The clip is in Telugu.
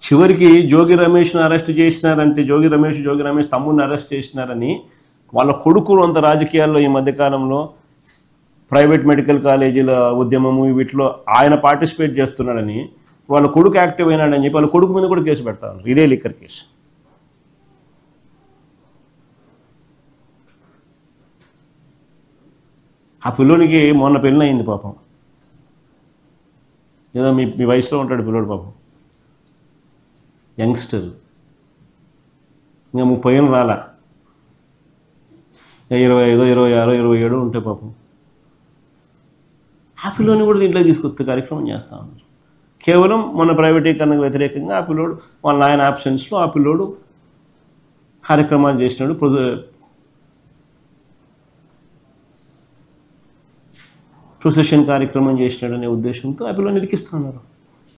చివరికి జోగి రమేష్ను అరెస్ట్ చేసినారంటే జోగి రమేష్ తమ్ముడిని అరెస్ట్ చేసినారని వాళ్ళ కొడుకులు అంత రాజకీయాల్లో ఈ మధ్యకాలంలో ప్రైవేట్ మెడికల్ కాలేజీల ఉద్యమము వీటిలో ఆయన పార్టిసిపేట్ చేస్తున్నాడని వాళ్ళ కొడుకు యాక్టివ్ అయినాడని చెప్పి వాళ్ళ కొడుకు మీద కూడా కేసు పెడతాను. ఇదే లిక్కర్ కేసు. ఆ పిల్లోనికి మొన్న పెళ్ళి అయింది పాపం. ఏదో మీ వయసులో ఉంటాడు పిల్లోడు పాపం, యంగ్స్టర్, ఇంకా 30 ఏళ్ళు రాలా, 25, 26, 27 ఉంటే పాపం. ఆ పిల్లోని కూడా దీంట్లో తీసుకొస్తే కార్యక్రమం చేస్తూ ఉన్నారు. కేవలం మన ప్రైవేటీకరణకు వ్యతిరేకంగా ఆ పిల్లోడు వాళ్ళ నాయన ఆప్షన్స్లో ఆ పిల్లోడు కార్యక్రమాలు చేసినాడు, ప్రొసెషన్ కార్యక్రమం చేసినాడు అనే ఉద్దేశంతో ఆ పిల్లోని ఇరికిస్తూ ఉన్నారు.